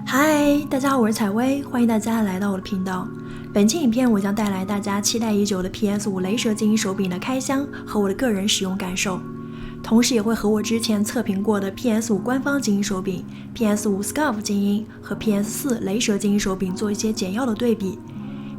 嗨，大家好，我是采薇，欢迎大家来到我的频道。本期影片我将带来大家期待已久的 PS5 雷蛇精英手柄的开箱和我的个人使用感受，同时也会和我之前测评过的 PS5 官方精英手柄、PS5 Scarf 精英和 PS4 雷蛇精英手柄做一些简要的对比。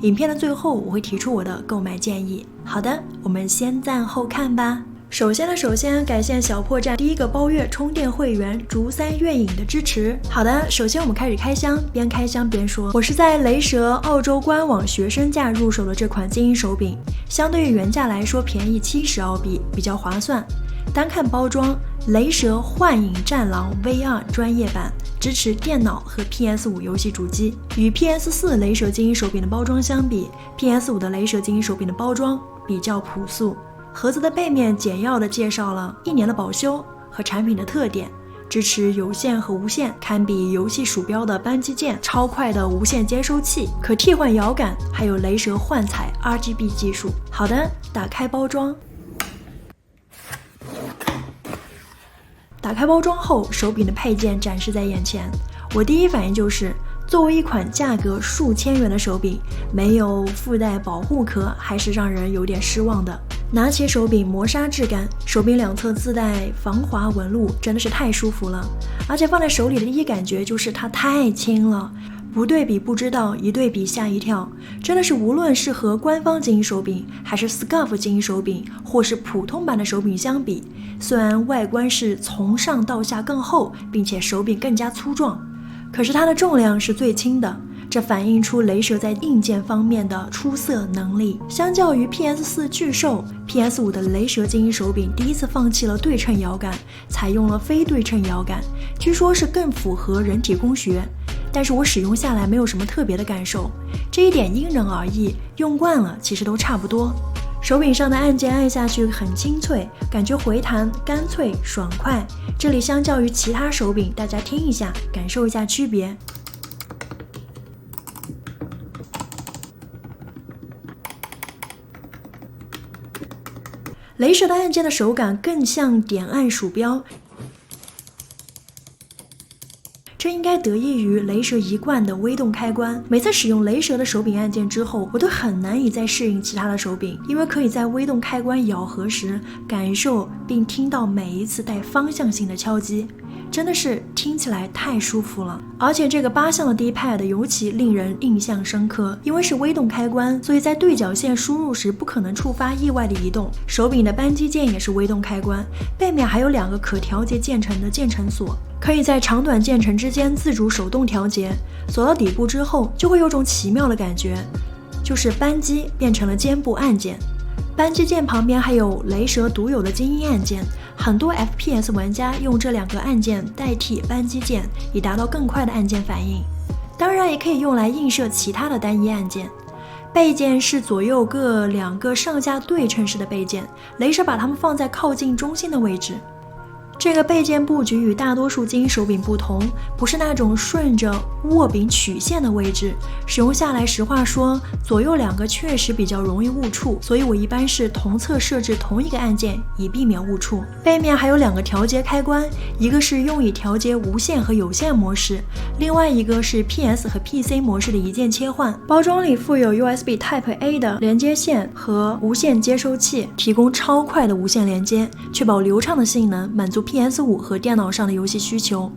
影片的最后我会提出我的购买建议。好的，我们先赞后看吧。首先感谢小破站第一个包月充电会员竹三月影的支持。好的，首先我们开始开箱，边开箱边说。我是在雷蛇澳洲官网学生价入手的这款精英手柄，相对于原价来说便宜70澳币，比较划算。单看包装，雷蛇幻影战狼 VR 专业版，支持电脑和 PS5 游戏主机。与 PS4 雷蛇精英手柄的包装相比， PS5 的雷蛇精英手柄的包装比较朴素。盒子的背面简要地介绍了1年的保修和产品的特点，支持有线和无线，堪比游戏鼠标的扳机键，超快的无线接收器，可替换摇杆，还有雷蛇幻彩 RGB 技术。好的，打开包装。打开包装后，手柄的配件展示在眼前，我第一反应就是作为一款价格数千元的手柄，没有附带保护壳，还是让人有点失望的。拿起手柄磨砂质感，手柄两侧自带防滑纹路，真的是太舒服了。而且放在手里的第一感觉就是它太轻了，不对比不知道，一对比吓一跳。真的是无论是和官方精英手柄，还是 Scarf 精英手柄，或是普通版的手柄相比，虽然外观是从上到下更厚，并且手柄更加粗壮，可是它的重量是最轻的，这反映出雷蛇在硬件方面的出色能力。相较于 PS4 巨兽， PS5 的雷蛇精英手柄第一次放弃了对称摇杆，采用了非对称摇杆，据说是更符合人体工学，但是我使用下来没有什么特别的感受，这一点因人而异，用惯了其实都差不多。手柄上的按键按下去很清脆，感觉回弹干脆爽快，这里相较于其他手柄，大家听一下，感受一下区别。雷蛇的按键的手感更像点按鼠标，这应该得益于雷蛇一贯的微动开关。每次使用雷蛇的手柄按键之后，我都很难以再适应其他的手柄，因为可以在微动开关咬合时感受并听到每一次带方向性的敲击，真的是听起来太舒服了。而且这个8项的 D-pad 尤其令人印象深刻，因为是微动开关，所以在对角线输入时不可能触发意外的移动。手柄的扳机键也是微动开关，背面还有2个可调节键程的键程锁，可以在长短键程之间自主手动调节。锁到底部之后，就会有种奇妙的感觉，就是扳机变成了肩部按键。扳机键旁边还有雷蛇独有的精英按键，很多 FPS 玩家用这2个按键代替扳机键，以达到更快的按键反应。当然也可以用来映射其他的单一按键。背键是左右各2个上下对称式的背键，雷蛇把它们放在靠近中心的位置。这个背键布局与大多数精英手柄不同，不是那种顺着握柄曲线的位置，使用下来实话说，左右2个确实比较容易误触，所以我一般是同侧设置同一个按键，以避免误触。背面还有2个调节开关，一个是用以调节无线和有线模式，另外一个是 PS 和 PC 模式的一键切换。包装里附有 USB Type A 的连接线和无线接收器，提供超快的无线连接，确保流畅的性能，满足PS5 和电脑上的游戏需求。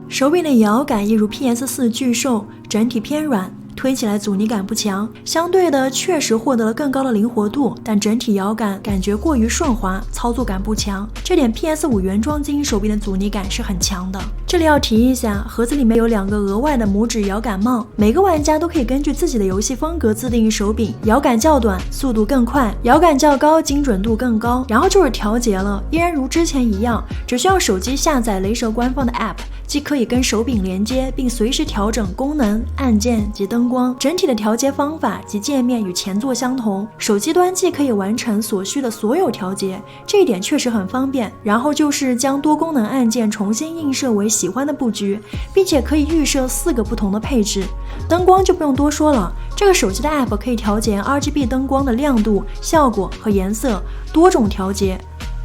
手柄的摇杆一如 PS4 巨兽，整体偏软，推起来阻尼感不强，相对的确实获得了更高的灵活度，但整体摇杆感觉过于顺滑，操作感不强，这点 PS5 原装精英手柄的阻尼感是很强的。这里要提一下，盒子里面有2个额外的拇指摇杆帽，每个玩家都可以根据自己的游戏风格自定义手柄，摇杆较短速度更快，摇杆较高精准度更高，然后就是调节了，依然如之前一样，只需要手机下载雷蛇官方的 App， 既可以跟手柄连接，并随时调整功能、按键及灯光。整体的调节方法及界面与前作相同，手机端既可以完成所需的所有调节，这一点确实很方便。然后就是将多功能按键重新映射为喜欢的布局，并且可以预设4个不同的配置。灯光就不用多说了，这个手机的 App 可以调节 RGB 灯光的亮度、效果和颜色，多种调节。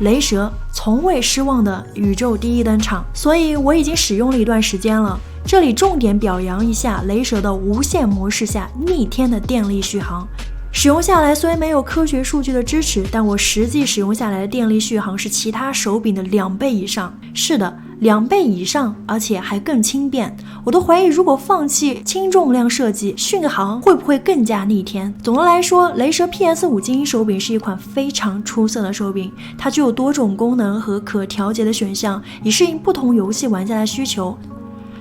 雷蛇从未失望的宇宙第一登场，所以我已经使用了一段时间了。这里重点表扬一下雷蛇的无线模式下逆天的电力续航。使用下来虽然没有科学数据的支持，但我实际使用下来的电力续航是其他手柄的2倍以上。是的，2倍以上，而且还更轻便。我都怀疑如果放弃轻重量设计，续航会不会更加逆天。总的来说，雷蛇 PS5 精英手柄是一款非常出色的手柄，它具有多种功能和可调节的选项，以适应不同游戏玩家的需求。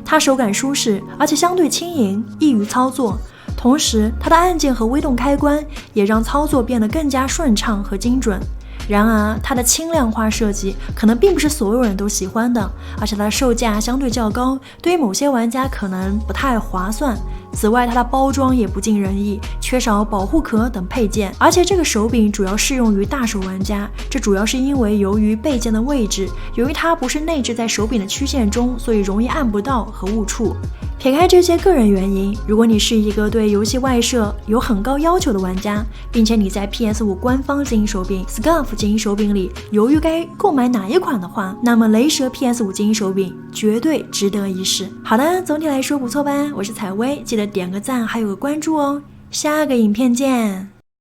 它手感舒适，而且相对轻盈，易于操作。同时，它的按键和微动开关也让操作变得更加顺畅和精准。然而，它的轻量化设计可能并不是所有人都喜欢的，而且它的售价相对较高，对于某些玩家可能不太划算。此外，它的包装也不尽人意，缺少保护壳等配件，而且这个手柄主要适用于大手玩家，这主要是因为由于备件的位置，由于它不是内置在手柄的曲线中，所以容易按不到和误触。撇开这些个人原因，如果你是一个对游戏外设有很高要求的玩家，并且你在 PS5 官方精英手柄 SCUF 精英手柄里犹豫该购买哪一款的话，那么雷蛇 PS5 精英手柄绝对值得一试。好的，总体来说不错吧？我是采薇，记得点个赞还有个关注哦，下个影片见。